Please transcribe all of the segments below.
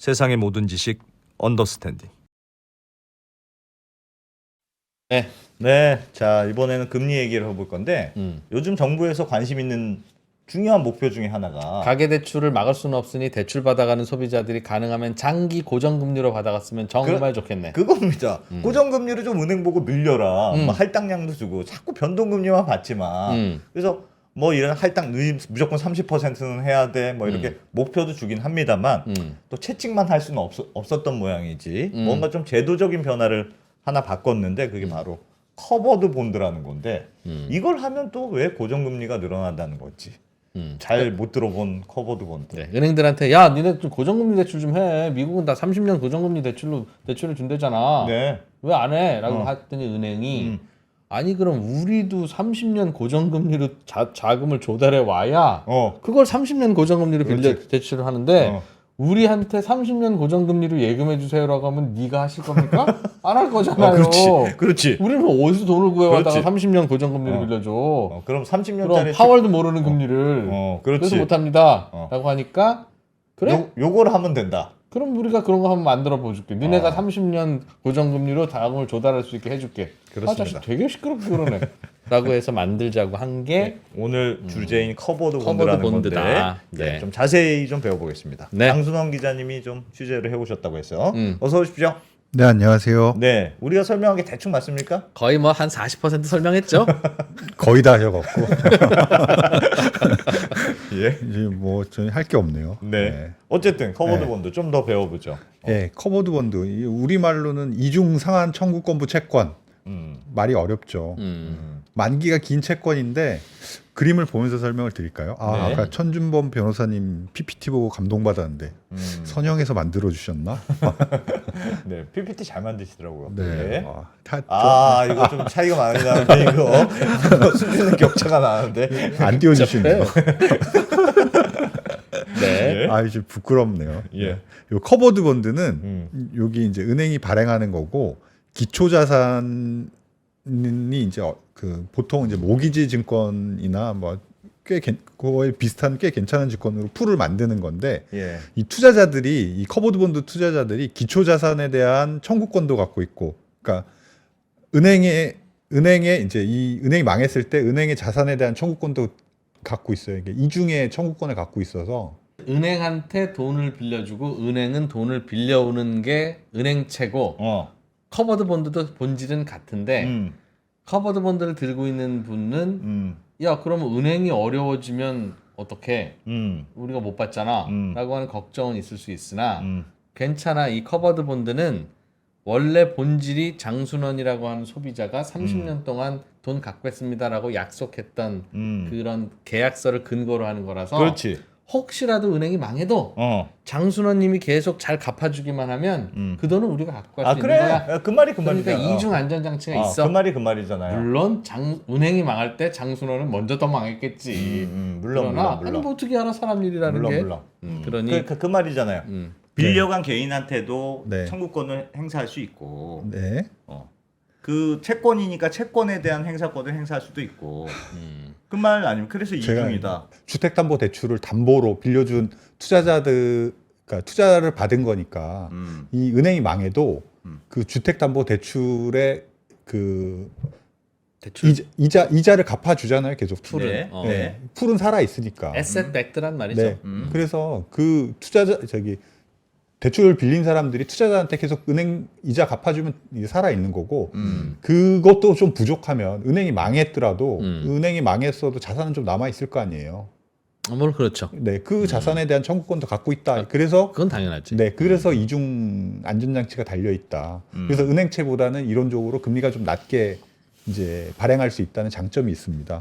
세상의 모든 지식 언더스탠딩. 네, 자 이번에는 금리 얘기를 해볼 건데 요즘 정부에서 관심 있는 중요한 목표 중에 하나가 가계대출을 막을 수는 없으니 대출 받아가는 소비자들이 가능하면 장기 고정금리로 받아갔으면 정말 좋겠네. 그겁니다. 고정금리를 좀 은행 보고 늘려라. 뭐 할당량도 주고 자꾸 변동금리만 받지만 그래서 뭐 이런 할당 무조건 30%는 해야 돼. 뭐 이렇게 목표도 주긴 합니다만 또 채찍만 할 수는 없었던 모양이지. 뭔가 좀 제도적인 변화를 하나 바꿨는데 그게 바로 커버드 본드라는 건데 이걸 하면 또 왜 고정금리가 늘어난다는 거지. 잘 못 들어본 커버드 본드. 네, 은행들한테 야 니네 좀 고정금리 대출 좀 해. 미국은 다 30년 고정금리 대출을 준대잖아. 네. 왜 안 해? 라고 했더니 은행이 아니 그럼 우리도 30년 고정금리로 자금을 조달해 와야 그걸 30년 고정금리로 빌려 대출을 하는데 우리한테 30년 고정금리로 예금해 주세요라고 하면 네가 하실 겁니까? 안 할 거잖아요. 그렇지. 우리는 어디서 돈을 구해와다가 그렇지. 30년 고정금리를 빌려줘. 그럼 그럼 30년짜리 파월도 모르는 금리를 그렇지. 그래서 못합니다. 라고 하니까 그래? 요걸 하면 된다. 그럼 우리가 그런 거 한번 만들어 보여줄게. 니네가 30년 고정금리로 자금을 조달할 수 있게 해줄게. 그렇습니다. 아, 자식 되게 시끄럽게 그러네. 라고 해서 만들자고 한 게 오늘 주제인 커버드 커버드 본드라는 본드다. 건데 네. 좀 자세히 좀 배워보겠습니다. 네. 장순원 기자님이 좀 취재를 해오셨다고 해서 어서 오십시오. 네, 안녕하세요. 네, 우리가 설명한 게 대충 맞습니까? 거의 뭐 한 40% 설명했죠? 거의 다 하셔갖고 예. 이제 뭐 저희 할 게 없네요. 네. 어쨌든 커버드 본드 좀 더 배워보죠. 네, 커버드 본드 우리 말로는 이중 상한 청구권부 채권 말이 어렵죠. 만기가 긴 채권인데 그림을 보면서 설명을 드릴까요? 네. 아까 천준범 변호사님 PPT 보고 감동받았는데 선영해서 만들어 주셨나? 네, PPT 잘 만드시더라고요. 네. 이거 좀 차이가 많이 나는데 이거 수준의 격차가 나는데. 안 띄워주시네요. 네. 예. 이제 부끄럽네요. 예. 요 커버드 본드는 여기 이제 은행이 발행하는 거고 기초자산이 이제 그 보통 이제 모기지 증권이나 뭐 꽤 거의 비슷한 꽤 괜찮은 증권으로 풀을 만드는 건데 예. 이 투자자들이 이 커버드 본드 투자자들이 기초자산에 대한 청구권도 갖고 있고, 그러니까 은행에 이제 이 은행이 망했을 때 은행의 자산에 대한 청구권도 갖고 있어요. 이게 이중의 청구권을 갖고 있어서 은행한테 돈을 빌려주고 은행은 돈을 빌려오는 게 은행채고 커버드 본드도 본질은 같은데 커버드 본드를 들고 있는 분은 야 그러면 은행이 어려워지면 어떻게 우리가 못 받잖아 라고 하는 걱정은 있을 수 있으나 괜찮아. 이 커버드 본드는 원래 본질이 장순원이라고 하는 소비자가 30년 동안 돈 갖고 있습니다라고 약속했던 그런 계약서를 근거로 하는 거라서 그렇지. 혹시라도 은행이 망해도 장순원님이 계속 잘 갚아주기만 하면 그 돈은 우리가 갖고 갈 수 있는 거야. 야, 그 말이 그 그러니까 말이잖아. 이중 안전장치가 있어. 그 말이 그 말이잖아요. 물론 은행이 망할 때 장순원은 먼저 더 망했겠지. 물론. 아니 뭐 어떻게 알아 사람 일이라는 게. 물론. 그러니 그 말이잖아요. 빌려간 개인한테도 청구권을 행사할 수 있고, 네. 그 채권이니까 채권에 대한 행사권을 행사할 수도 있고, 그 말 아니면 그래서 이중이다. 주택담보대출을 담보로 빌려준 투자자들, 그러니까 투자를 받은 거니까 이 은행이 망해도 그 주택담보대출의 그 대출 이자를 갚아주잖아요, 계속 풀은. 네. 네. 풀은 살아 있으니까. 에셋 백드란 말이죠. 네. 그래서 그 투자자 대출을 빌린 사람들이 투자자한테 계속 은행 이자 갚아주면 이게 살아 있는 거고 그것도 좀 부족하면 은행이 망했더라도 은행이 망했어도 자산은 좀 남아 있을 거 아니에요. 뭐 그렇죠. 네, 그 자산에 대한 청구권도 갖고 있다. 그래서 그건 당연하지. 네, 그래서 이중 안전장치가 달려 있다. 그래서 은행채보다는 이론적으로 금리가 좀 낮게 이제 발행할 수 있다는 장점이 있습니다.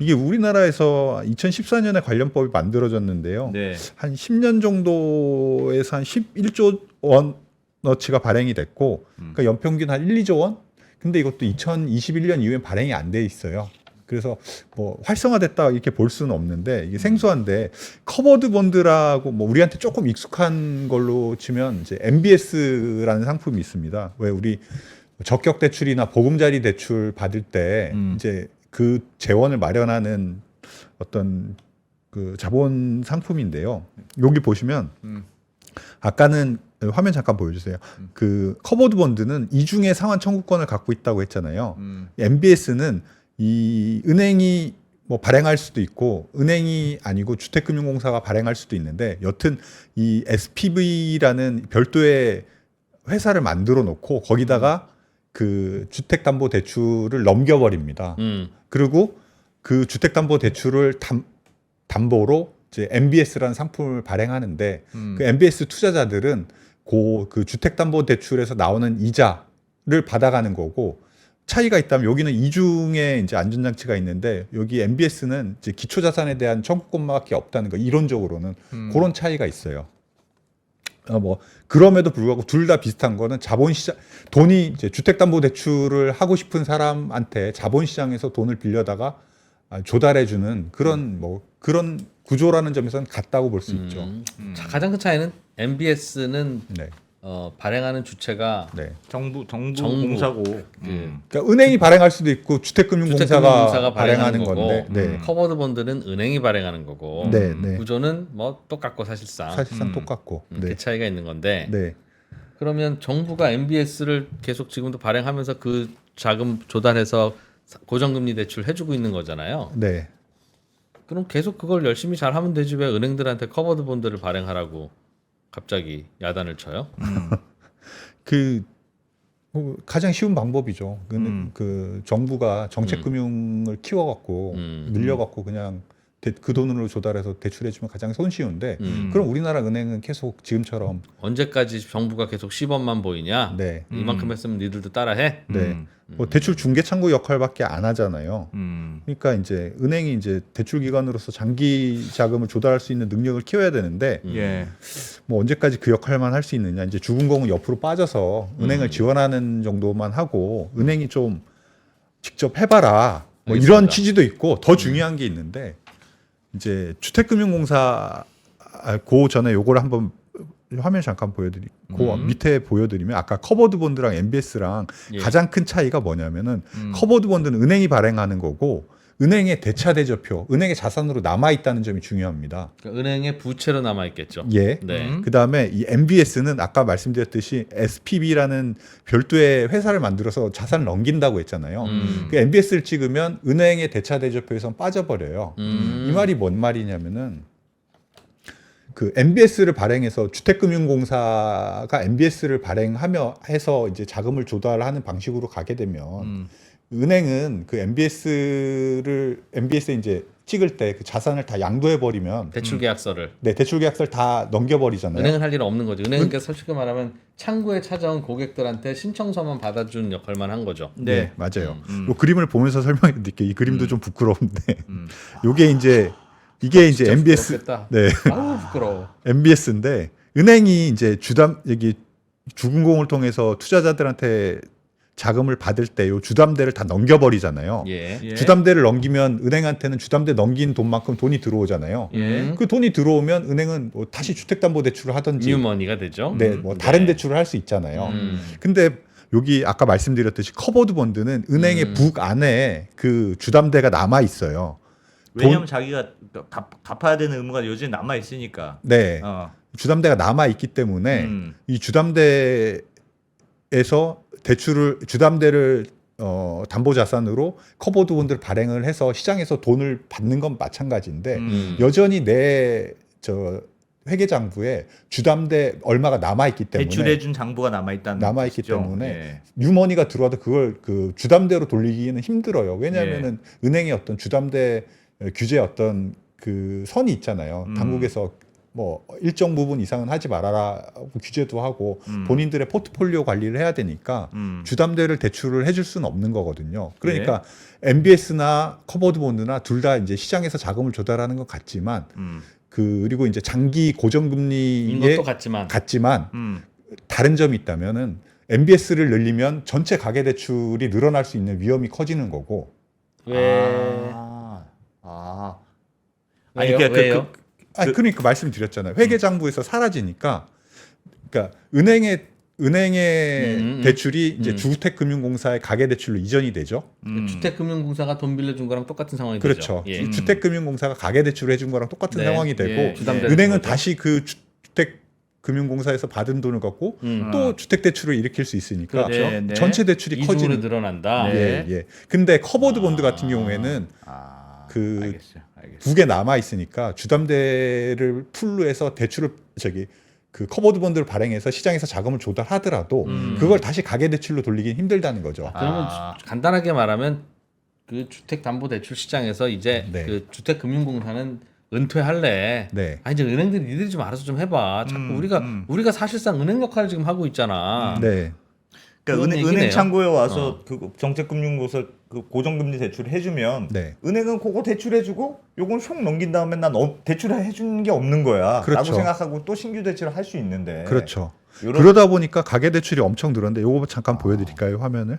이게 우리나라에서 2014년에 관련법이 만들어졌는데요. 네. 한 10년 정도에서 한 11조 원어치가 발행이 됐고, 그러니까 연평균 한 1, 2조 원? 근데 이것도 2021년 이후엔 발행이 안 돼 있어요. 그래서 뭐 활성화됐다 이렇게 볼 수는 없는데 이게 생소한데 커버드 본드라고 뭐 우리한테 조금 익숙한 걸로 치면 이제 MBS라는 상품이 있습니다. 왜 우리 적격 대출이나 보금자리 대출 받을 때 이제 그 재원을 마련하는 어떤 그 자본 상품인데요. 여기 보시면 아까는 화면 잠깐 보여주세요. 그 커버드 본드는 이중의 상환 청구권을 갖고 있다고 했잖아요. MBS는 이 은행이 뭐 발행할 수도 있고 은행이 아니고 주택금융공사가 발행할 수도 있는데 여튼 이 SPV라는 별도의 회사를 만들어 놓고 거기다가 그 주택담보대출을 넘겨버립니다. 그리고 그 주택담보대출을 담보로 이제 MBS라는 상품을 발행하는데 그 MBS 투자자들은 그 주택담보대출에서 나오는 이자를 받아가는 거고 차이가 있다면 여기는 이중의 이제 안전장치가 있는데 여기 MBS는 이제 기초자산에 대한 청구권밖에 없다는 거 이론적으로는 그런 차이가 있어요. 뭐 그럼에도 불구하고 둘 다 비슷한 거는 자본시장 돈이 이제 주택담보대출을 하고 싶은 사람한테 자본시장에서 돈을 빌려다가 조달해주는 그런 뭐 그런 구조라는 점에서는 같다고 볼 수 있죠. 자, 가장 큰 차이는 MBS는 네. 발행하는 주체가 네. 정부 공사고. 그러니까 은행이 발행할 수도 있고 주택금융공사가 주택금융공사가 발행하는 거고, 건데, 네. 커버드 본드는 은행이 발행하는 거고, 네, 네. 구조는 뭐 똑같고 사실상 똑같고, 네. 그 차이가 있는 건데, 네. 그러면 정부가 MBS를 계속 지금도 발행하면서 그 자금 조달해서 고정금리 대출 해주고 있는 거잖아요. 네. 그럼 계속 그걸 열심히 잘 하면 되지 왜 은행들한테 커버드 본드를 발행하라고 갑자기 야단을 쳐요? 가장 쉬운 방법이죠. 그 정부가 정책금융을 키워갖고 늘려갖고 그냥 그 돈으로 조달해서 대출해주면 가장 손쉬운데 그럼 우리나라 은행은 계속 지금처럼 언제까지 정부가 계속 시범만 보이냐? 네. 이만큼 했으면 니들도 따라해? 네. 뭐 대출 중개 창구 역할밖에 안 하잖아요. 그러니까 이제 은행이 이제 대출 기관으로서 장기 자금을 조달할 수 있는 능력을 키워야 되는데 예. 뭐 언제까지 그 역할만 할 수 있느냐. 이제 주금공은 옆으로 빠져서 은행을 지원하는 정도만 하고 은행이 좀 직접 해봐라. 뭐 알겠습니다. 이런 취지도 있고 더 중요한 게 있는데 이제 주택금융공사 그 전에 요걸 한번 화면 잠깐 보여드리고 밑에 보여드리면 아까 커버드 본드랑 MBS랑 예. 가장 큰 차이가 뭐냐면은 커버드 본드는 은행이 발행하는 거고 은행의 대차대조표, 은행의 자산으로 남아 있다는 점이 중요합니다. 그러니까 은행의 부채로 남아 있겠죠. 예. 네. 그다음에 이 MBS는 아까 말씀드렸듯이 SPV라는 별도의 회사를 만들어서 자산을 넘긴다고 했잖아요. 그 MBS를 찍으면 은행의 대차대조표에선 빠져버려요. 이 말이 뭔 말이냐면은 그 MBS를 발행해서 주택금융공사가 MBS를 발행하며 해서 이제 자금을 조달하는 방식으로 가게 되면 은행은 그 MBS에 이제 찍을 때 그 자산을 다 양도해 버리면 대출 계약서를 네, 대출 계약서를 다 넘겨 버리잖아요. 은행은 할 일은 없는 거죠. 은행은 솔직히 말하면 창구에 찾아온 고객들한테 신청서만 받아준 역할만 한 거죠. 네, 맞아요. 이 그림을 보면서 설명해 드릴게요. 이 그림도 좀 부끄러운데 이게 이제 MBS 부끄럽겠다. 네. 아우 부끄러워. MBS인데 은행이 이제 여기 주금공을 통해서 투자자들한테 자금을 받을 때 요 주담대를 다 넘겨버리잖아요. 예. 예. 주담대를 넘기면 은행한테는 주담대 넘긴 돈만큼 돈이 들어오잖아요. 예. 그 돈이 들어오면 은행은 뭐 다시 주택담보대출을 하든지, 뉴머니가 되죠. 네, 뭐 다른 대출을 할 수 있잖아요. 근데 여기 아까 말씀드렸듯이 커버드 본드는 은행의 북 안에 그 주담대가 남아 있어요. 왜냐면 자기가 갚아야 되는 의무가 여전히 남아 있으니까. 네, 주담대가 남아 있기 때문에 이 주담대에서 주담대를 담보자산으로 커버드 본드를 발행을 해서 시장에서 돈을 받는 건 마찬가지인데 여전히 회계장부에 주담대 얼마가 남아 있기 때문에 대출해준 장부가 남아 있다는 남아 있기 뜻이죠. 때문에 예. 뉴머니가 들어와도 그걸 그 주담대로 돌리기는 힘들어요. 왜냐하면은 은행의 어떤 주담대 규제 어떤 그 선이 있잖아요. 당국에서 뭐 일정 부분 이상은 하지 말아라 규제도 하고 본인들의 포트폴리오 관리를 해야 되니까 주담대를 대출을 해줄 수는 없는 거거든요. 그러니까 MBS나 커버드 본드나 둘 다 이제 시장에서 자금을 조달하는 것 같지만 그리고 이제 장기 고정금리에 것도 같지만 다른 점이 있다면은 MBS를 늘리면 전체 가계대출이 늘어날 수 있는 위험이 커지는 거고. 왜? 아니 왜요? 그러니까 왜요? 그러니까 말씀드렸잖아요. 회계장부에서 사라지니까, 그러니까 은행의 대출이 이제 주택금융공사의 가계대출로 이전이 되죠. 주택금융공사가 돈 빌려준 거랑 똑같은 상황이 그렇죠. 되죠. 예. 주택금융공사가 가계대출을 해준 거랑 똑같은 네. 상황이 되고 네. 주담대 은행은 거죠. 다시 그 주택 주택금융공사에서 받은 돈을 갖고 또 주택대출을 일으킬 수 있으니까 그렇죠. 네, 네. 전체 대출이 이중으로 커지는. 늘어난다. 네. 예. 근데 커버드 본드 같은 경우에는 그 알겠어요. 알겠어요. 두 개 남아 있으니까 주담대를 풀로 해서 대출을 그 커버드 본드를 발행해서 시장에서 자금을 조달하더라도 그걸 다시 가계대출로 돌리긴 힘들다는 거죠. 그러면 간단하게 말하면 그 주택담보대출 시장에서 이제 네. 그 주택금융공사는 은퇴할래. 네. 아 이제 은행들이 니들이 좀 알아서 좀 해봐. 자꾸 우리가 사실상 은행 역할을 지금 하고 있잖아. 네. 그러니까 그런 은행 얘기네요. 창구에 와서 그 정책금융공사 그 고정금리 대출을 해주면 네. 은행은 그거 대출해주고 요건 속 넘긴 다음에 난 대출을 해주는 게 없는 거야. 그렇죠. 라고 생각하고 또 신규 대출을 할 수 있는데. 그렇죠. 요런- 그러다 보니까 가계대출이 엄청 늘었는데 요거 잠깐 보여드릴까요, 화면을?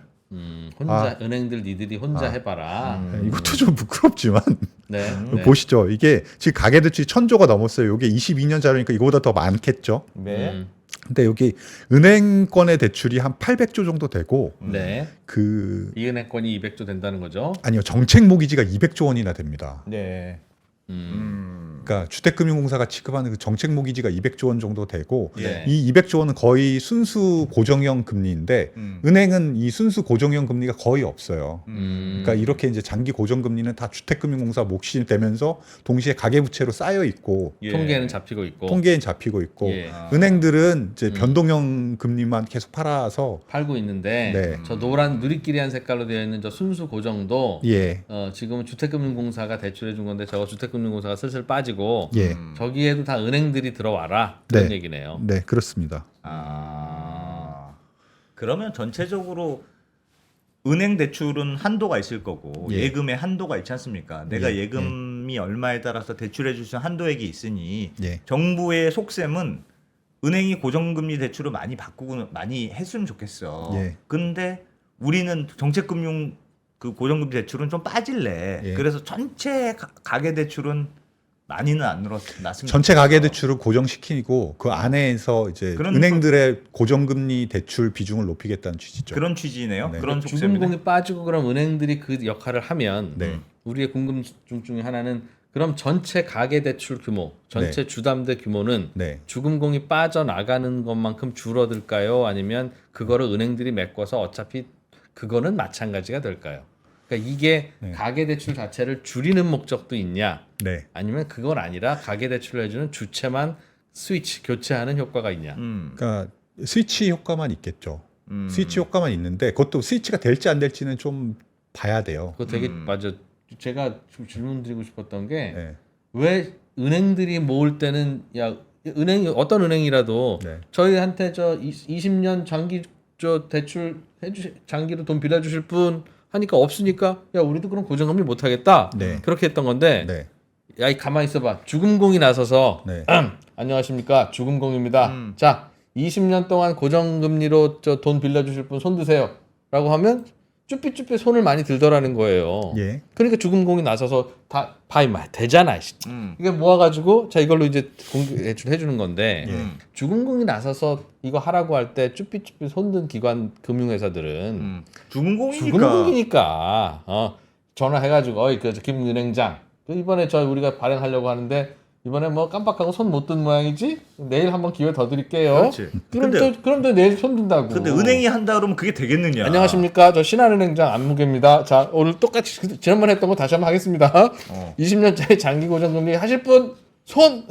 혼자 은행들 니들이 혼자 해봐라. 네, 이것도 좀 부끄럽지만 네. 네. 보시죠. 이게 지금 가계대출이 1,000조가 넘었어요. 이게 22년 자료니까 이거보다 더 많겠죠. 네. 근데 여기 은행권의 대출이 한 800조 정도 되고 네. 그 이 은행권이 200조 된다는 거죠. 아니요, 정책 모기지가 200조 원이나 됩니다. 네. 그러니까 주택금융공사가 지급하는 그 정책 모기지가 200조 원 정도 되고 네. 이 200조 원은 거의 순수 고정형 금리인데 은행은 이 순수 고정형 금리가 거의 없어요. 그러니까 이렇게 이제 장기 고정금리는 다 주택금융공사 몫이 되면서 동시에 가계부채로 쌓여 있고 예. 통계는 잡히고 있고 통계엔 잡히고 있고 예. 은행들은 이제 변동형 금리만 계속 팔아서 팔고 있는데 네. 저 노란 누리끼리한 색깔로 되어 있는 저 순수 고정도 예. 지금은 주택금융공사가 대출해 준 건데 저거 주택금융공사가 슬슬 빠지고 예. 저기에도 다 은행들이 들어와라 그런 네. 얘기네요. 네, 그렇습니다. 그러면 전체적으로 은행 대출은 한도가 있을 거고 예. 예금에 한도가 있지 않습니까? 내가 예금이 얼마에 따라서 대출해 줄 수 있는 한도액이 있으니 예. 정부의 속셈은 은행이 고정금리 대출을 많이 바꾸고 많이 했으면 좋겠어. 예. 근데 우리는 정책금융 그 고정금리 대출은 좀 빠질래. 예. 그래서 전체 가계 대출은 많이는 안 늘었습니다. 전체 가계 대출을 고정시키고 그 안에서 이제 그런 은행들의 고정금리 대출 비중을 높이겠다는 취지죠. 그런 취지네요. 네. 그런 속셈이네. 주금공이 빠지고 그럼 은행들이 그 역할을 하면 네. 우리의 궁금증 중에 하나는 그럼 전체 가계 대출 규모, 전체 주담대 규모는 네. 주금공이 빠져나가는 것만큼 줄어들까요? 아니면 그거를 은행들이 메꿔서 어차피 그거는 마찬가지가 될까요? 그러니까 이게 네. 가계 대출 자체를 줄이는 목적도 있냐? 네. 아니면 그건 아니라 가계 대출을 해주는 주체만 스위치 교체하는 효과가 있냐? 그러니까 스위치 효과만 있겠죠. 스위치 효과만 있는데 그것도 스위치가 될지 안 될지는 좀 봐야 돼요. 그거 되게 맞아. 제가 좀 질문 드리고 싶었던 게 네. 왜 은행들이 모을 때는 야 은행이 어떤 은행이라도 네. 저희한테 저 20년 장기 저 대출 장기로 돈 빌려주실 분 하니까 없으니까 야 우리도 그럼 고정금리 못 하겠다. 네. 그렇게 했던 건데 네. 야 이 가만히 있어봐. 주금공이 나서서 네. 안녕하십니까 주금공입니다. 자 20년 동안 고정금리로 저 돈 빌려주실 분 손 드세요라고 하면 쭈삣쭈삣 손을 많이 들더라는 거예요. 예. 그러니까 주금공이 나서서 다 바이마 되잖아. 이게 모아가지고 자 이걸로 이제 대출 해주는 건데 주금공이 나서서 이거 하라고 할 때 쭈삣쭈삣 손든 기관 금융회사들은 주금공이니까 전화해가지고 어이 그 김은행장 이번에 저 우리가 발행하려고 하는데 이번에 뭐 깜빡하고 손 못 든 모양이지? 내일 한번 기회 더 드릴게요. 그렇지. 그럼 또 내일 손 든다고. 근데 은행이 한다 그러면 그게 되겠느냐? 안녕하십니까. 저 신한은행장 안무개입니다. 자 오늘 똑같이 지난번에 했던 거 다시 한번 하겠습니다. 20년짜리 장기 고정금리 하실 분 손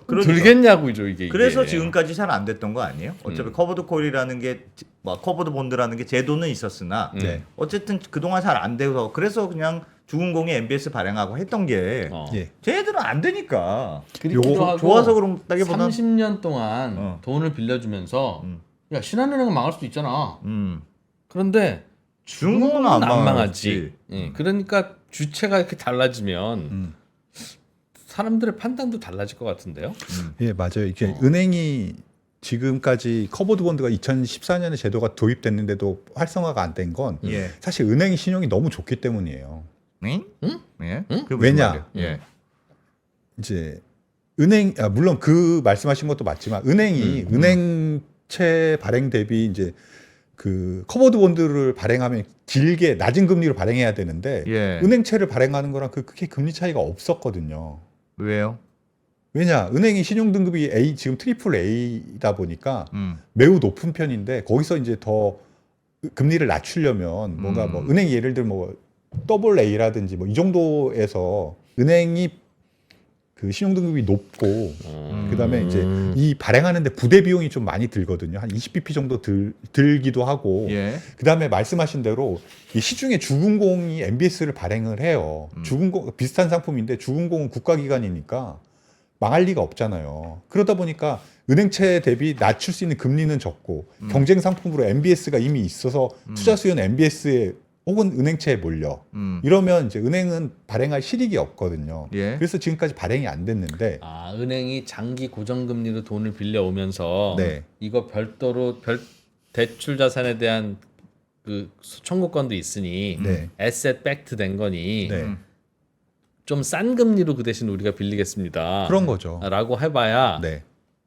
그러니까. 들겠냐고죠 이게. 그래서 지금까지 잘 안 됐던 거 아니에요? 어차피 커버드 콜이라는 게, 뭐 커버드 본드라는 게 제도는 있었으나 네. 어쨌든 그동안 잘 안 돼서 그래서 그냥 주금공이 MBS 발행하고 했던 게 예. 쟤네들은 안 되니까 그리고 하고 좋아서 그런다기보다 30년 동안 돈을 빌려주면서 야 신한은행은 망할 수도 있잖아. 그런데 중국은 안 망하지. 예, 그러니까 주체가 이렇게 달라지면 사람들의 판단도 달라질 것 같은데요. 예, 맞아요. 이게 은행이 지금까지 커버드 본드가 2014년에 제도가 도입됐는데도 활성화가 안 된 건 예. 사실 은행이 신용이 너무 좋기 때문이에요. 응? 예? 그게 무슨 왜냐? 말이에요? 예. 이제 은행 물론 그 말씀하신 것도 맞지만 은행이 은행채 발행 대비 이제 그 커버드 본드를 발행하면 길게 낮은 금리로 발행해야 되는데 예. 은행채를 발행하는 거랑 그렇게 금리 차이가 없었거든요. 왜요? 왜냐 은행이 신용 등급이 A 지금 트리플 A다 보니까 매우 높은 편인데 거기서 이제 더 금리를 낮추려면 뭔가 뭐 은행이 예를 들면 뭐 더블 A라든지 뭐 이 정도에서 은행이 그 신용 등급이 높고 그다음에 이제 이 발행하는데 부대 비용이 좀 많이 들거든요. 한 20bp 정도 들기도 하고. 예. 그다음에 말씀하신 대로 이 시중에 주금공이 MBS를 발행을 해요. 주금공 비슷한 상품인데 주금공은 국가기관이니까 망할 리가 없잖아요. 그러다 보니까 은행채 대비 낮출 수 있는 금리는 적고 경쟁 상품으로 MBS가 이미 있어서 투자 수요는 MBS에 혹은 은행채에 몰려. 이러면 이제 은행은 발행할 실익이 없거든요. 예. 그래서 지금까지 발행이 안 됐는데 은행이 장기 고정금리로 돈을 빌려오면서 네. 이거 별도로 대출 자산에 대한 그 청구권도 있으니 네. 에셋 백트 된 거니 네. 좀 싼 금리로 그 대신 우리가 빌리겠습니다. 그런 거죠. 라고 해봐야 네.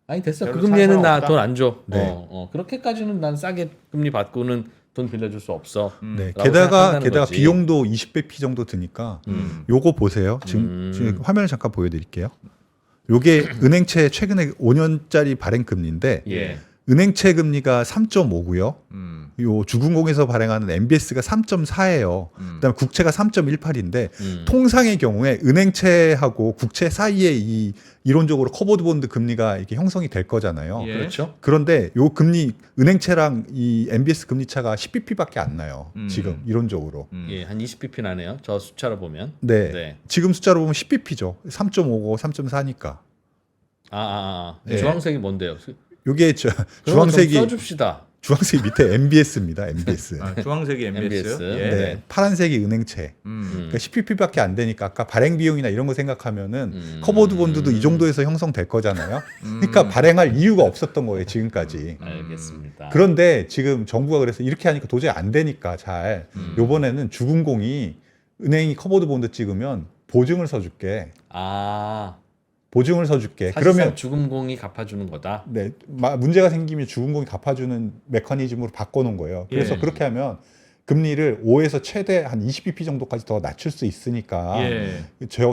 아니 됐어 그 별로 금리에는 나 상관없다. 돈 안 줘. 네. 그렇게까지는 난 싸게 금리 받고는 돈 빌려줄 수 없어. 네. 라고 게다가 생각한다는 거지. 비용도 20bp 정도 드니까 요거 보세요. 지금 화면을 잠깐 보여드릴게요. 요게 은행채 최근에 5년짜리 발행 금리인데 예. 은행채 금리가 3.5고요. 음. 요 주금공에서 발행하는 MBS가 3.4예요. 그다음에 국채가 3.18인데 통상의 경우에 은행채하고 국채 사이에 이 이론적으로 커버드 본드 금리가 이렇게 형성이 될 거잖아요. 예. 그렇죠. 그런데 요 금리 은행채랑 이 MBS 금리 차가 10bp밖에 안 나요. 지금 이론적으로. 예, 한 20bp 나네요. 저 숫자로 보면. 네. 네. 지금 숫자로 보면 10bp죠. 3.5고 3.4니까. 네. 주황색이 뭔데요? 요게 그런 거좀 주황색이 써줍시다. 주황색 밑에 MBS입니다. MBS. 아, 주황색이 MBS. MBS. 예. 네. 파란색이 은행채. 그러니까 10pp밖에 안 되니까 아까 발행 비용이나 이런 거 생각하면은 커버드 본드도 이 정도에서 형성될 거잖아요. 그러니까 발행할 이유가 없었던 거예요, 지금까지. 알겠습니다. 그런데 지금 정부가 그래서 이렇게 하니까 도저히 안 되니까 잘 요번에는 주금공이 은행이 커버드 본드 찍으면 보증을 서줄게. 보증을 서줄게. 사실상 그러면 주금공이 갚아주는 거다. 네, 문제가 생기면 주금공이 갚아주는 메커니즘으로 바꿔놓은 거예요. 그래서 예. 그렇게 하면 금리를 5에서 최대 한 20bp 정도까지 더 낮출 수 있으니까 예.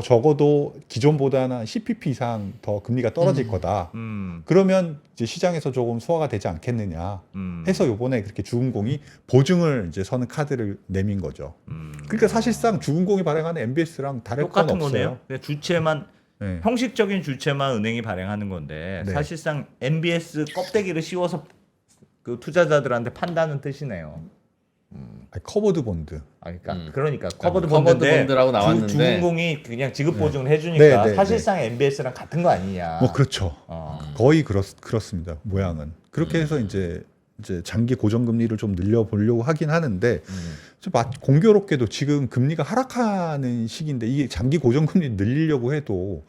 적어도 기존보다는 10bp 이상 더 금리가 떨어질 거다. 그러면 이제 시장에서 조금 소화가 되지 않겠느냐 해서 요번에 그렇게 주금공이 보증을 이제 서는 카드를 내민 거죠. 그러니까 사실상 주금공이 발행하는 MBS랑 다를 건 똑같은 없어요. 거네요. 그냥 주체만 네. 형식적인 주체만 은행이 발행하는 건데 네. 사실상 MBS 껍데기를 씌워서 그 투자자들한테 판다는 뜻이네요. 아니, 커버드 본드. 그러니까 커버드 커버드 본드인데 본드라고 나왔는데. 주금공이 그냥 지급 보증을 해주니까 네, 네, 네. 사실상 MBS랑 같은 거 아니냐. 뭐 그렇죠. 어. 거의 그렇습니다. 모양은. 그렇게 해서 이제 장기 고정금리를 좀 늘려보려고 하긴 하는데 좀 공교롭게도 지금 금리가 하락하는 시기인데 이게 장기 고정금리 늘리려고 해도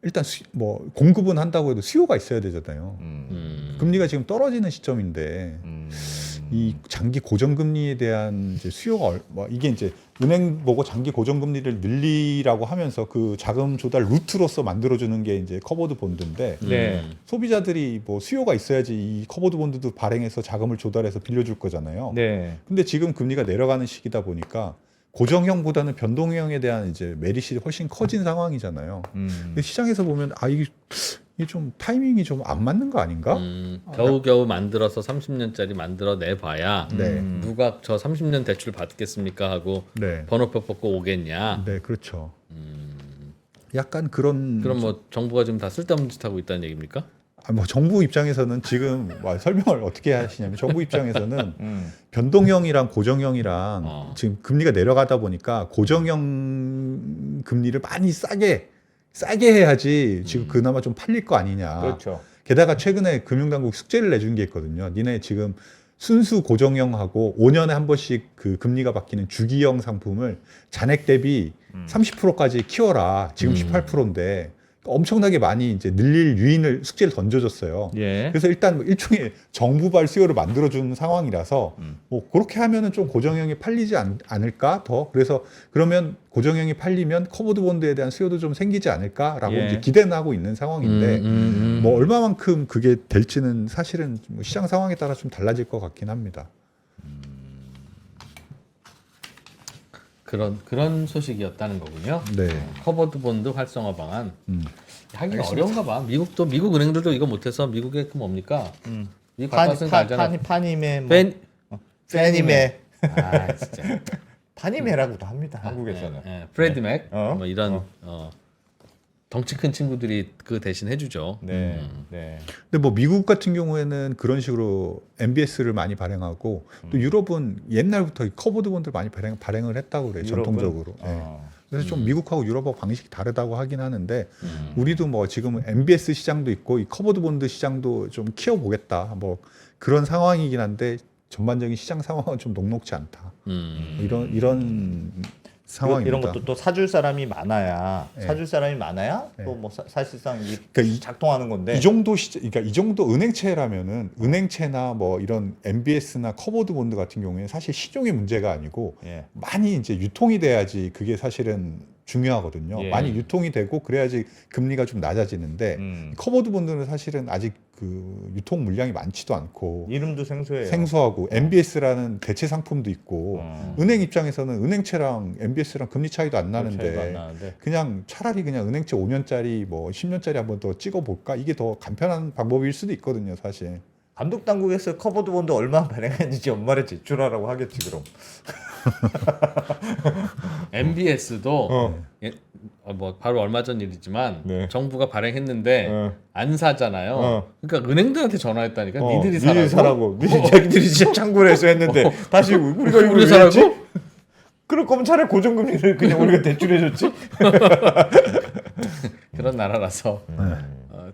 일단 뭐 공급은 한다고 해도 수요가 있어야 되잖아요. 금리가 지금 떨어지는 시점인데 이 장기 고정금리에 대한 이제 수요가 뭐 이게 이제 은행 보고 장기 고정금리를 늘리라고 하면서 그 자금 조달 루트로서 만들어주는 게 이제 커버드 본드인데 네. 소비자들이 뭐 수요가 있어야지 이 커버드 본드도 발행해서 자금을 조달해서 빌려줄 거잖아요. 네. 근데 지금 금리가 내려가는 시기다 보니까 고정형보다는 변동형에 대한 이제 메리트가 훨씬 커진 상황이잖아요. 근데 시장에서 보면 이게 좀 타이밍이 좀 안 맞는 거 아닌가? 겨우겨우 만들어서 30년짜리 만들어 내봐야 네. 누가 저 30년 대출 받겠습니까 하고 네. 번호표 뽑고 오겠냐. 네, 그렇죠. 약간 그런 그럼 뭐 정부가 지금 다 쓸데없는 짓 하고 있다는 얘기입니까? 뭐 정부 입장에서는 지금 설명을 어떻게 하시냐면 정부 입장에서는 변동형이랑 고정형이랑 지금 금리가 내려가다 보니까 고정형 금리를 많이 싸게 해야지 지금 그나마 좀 팔릴 거 아니냐. 그렇죠. 게다가 최근에 금융당국 숙제를 내준 게 있거든요. 니네 지금 순수 고정형하고 5년에 한 번씩 그 금리가 바뀌는 주기형 상품을 잔액 대비 30%까지 키워라. 지금 18%인데 엄청나게 많이 이제 늘릴 유인을 숙제를 던져줬어요. 예. 그래서 일단 뭐 일종의 정부발 수요를 만들어주는 상황이라서 뭐 그렇게 하면은 좀 고정형이 팔리지 않을까 더 그래서 그러면 고정형이 팔리면 커버드 본드에 대한 수요도 좀 생기지 않을까라고 예. 이제 기대는 하고 있는 상황인데 뭐 얼마만큼 그게 될지는 사실은 뭐 시장 상황에 따라 좀 달라질 것 같긴 합니다. 그런 소식이었다는 거군요. 네. 커버드 본드 활성화 방안. 음. 하기 어려운가 봐. 미국 은행들도 이거 못해서 미국의 그 뭡니까? 미국 갔다 왔으니까 알잖아. 파니메 뭐 페니메. 페니메 아 진짜. 파니메라고도 합니다. 한국에서는. 프레드 맥. 어? 뭐 이런 덩치 큰 친구들이 그 대신 해주죠. 네. 네. 근데 뭐 미국 같은 경우에는 그런 식으로 MBS를 많이 발행하고 또 유럽은 옛날부터 이 커버드 본드를 많이 발행을 했다고 그래요. 유럽은? 전통적으로. 네. 어. 그래서 좀 미국하고 유럽하고 방식이 다르다고 하긴 하는데 우리도 뭐 지금 MBS 시장도 있고 이 커버드 본드 시장도 좀 키워보겠다. 뭐 그런 상황이긴 한데 전반적인 시장 상황은 좀 녹록지 않다. 이런 상황입니다. 이런 것도 또 사줄 사람이 많아야 네. 또 뭐 사실상 이 그러니까 작동하는 건데 이 정도 그러니까 이 정도 은행채라면은 은행채나 뭐 이런 MBS나 커버드 본드 같은 경우에 사실 시종의 문제가 아니고 예. 많이 이제 유통이 돼야지 그게 사실은 중요하거든요. 예. 많이 유통이 되고 그래야지 금리가 좀 낮아지는데 커버드 본드는 사실은 아직 그 유통 물량이 많지도 않고 이름도 생소해요. 생소하고 MBS라는 대체 상품도 있고 어. 은행 입장에서는 은행채랑 MBS랑 금리 차이도 안 차이도 안 나는데 나는데. 그냥 차라리 그냥 은행채 5년짜리 뭐 10년짜리 한번 더 찍어볼까 이게 더 간편한 방법일 수도 있거든요 사실. 감독 당국에서 커버드 본드 얼마 발행했는지 연말에 제출하라고 하겠지 그럼. MBS도 뭐 바로 얼마 전 일이지만 네. 정부가 발행했는데 안 사잖아요. 그러니까 은행들한테 전화했다니까. 니들이 사라고. 자기들이 진짜 창구를 해서 했는데 다시 우리가 이걸 왜 사라고? 했지? 그럴 거면 차라리 고정금리를 그냥 우리가 대출해줬지. 그런 나라라서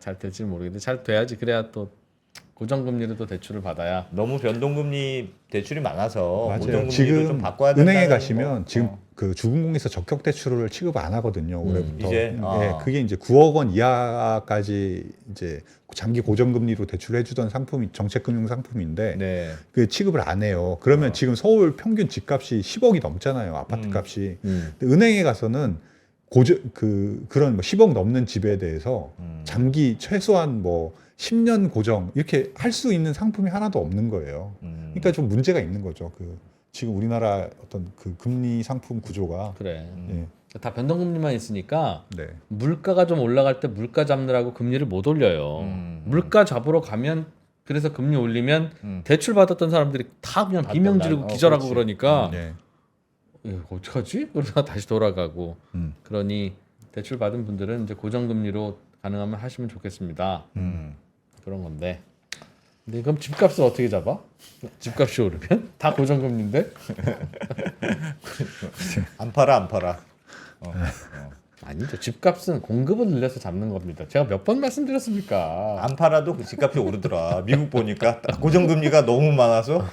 잘 될지 모르겠는데 잘 돼야지. 그래야 또 고정금리로 또 대출을 받아야. 너무 변동금리 대출이 많아서 맞아요. 고정금리를 지금 좀 바꿔야 된다는 은행에 가시면 거. 지금 그 주금공에서 적격 대출을 취급 안 하거든요. 올해부터. 이제? 아. 그게 이제 9억 원 이하까지 이제 장기 고정금리로 대출해 주던 상품이 정책금융 상품인데 네. 그 취급을 안 해요. 그러면 지금 서울 평균 집값이 10억이 넘잖아요. 아파트 값이. 근데 은행에 가서는 그런 뭐 10억 넘는 집에 대해서 장기 최소한 뭐 10년 고정 이렇게 할 수 있는 상품이 하나도 없는 거예요. 그러니까 좀 문제가 있는 거죠. 그 지금 우리나라 어떤 그 금리 상품 구조가. 그래. 예. 다 변동금리만 있으니까 네. 물가가 좀 올라갈 때 물가 잡느라고 금리를 못 올려요. 물가 잡으러 가면 그래서 금리 올리면 대출 받았던 사람들이 다 그냥 비명 지르고 기절하고 그렇지. 그러니까 네. 어떡하지? 그러다가 다시 돌아가고 음. 그러니 대출 받은 분들은 이제 고정금리로 가능하면 하시면 좋겠습니다. 그런 건데. 근데 그럼 집값을 어떻게 잡아? 집값이 오르면 다 고정금리인데? 안 팔아. 아니죠. 집값은 공급을 늘려서 잡는 겁니다. 제가 몇 번 말씀드렸습니까? 안 팔아도 그 집값이 오르더라. 미국 보니까 딱 고정금리가 너무 많아서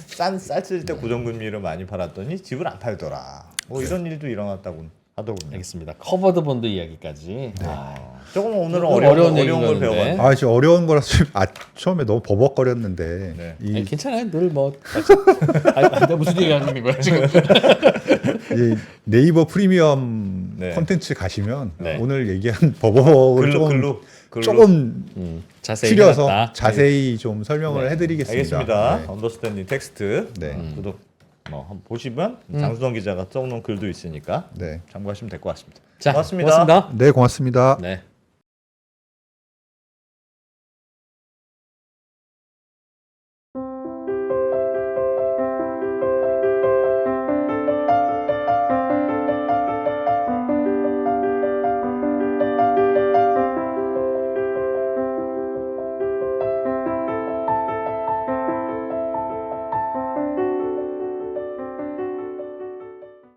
쌌을 때 고정금리를 많이 팔았더니 집을 안 팔더라. 뭐 이런 일도 일어났다고 하더군요. 알겠습니다. 커버드 본드 이야기까지. 조금 오늘은 어려운 어려운 걸 얘기였는데. 배워봤네. 아, 진짜 어려운 거라서 처음에 너무 버벅거렸는데 네. 아니, 괜찮아요. 늘 뭐. 내가 무슨 얘기 하고 있는 거야 지금? 이 네이버 프리미엄 네. 콘텐츠 가시면 네. 오늘 얘기한 버벅을 글로 조금 자세히 추려서 해놨다. 자세히 좀 설명을 해드리겠습니다. 알겠습니다. 네. 언더스탠딩 텍스트. 네. 구독 한번 보시면 장수동 기자가 써놓은 글도 있으니까 네. 참고하시면 될 것 같습니다. 자, 고맙습니다. 고맙습니다. 네, 고맙습니다. 네.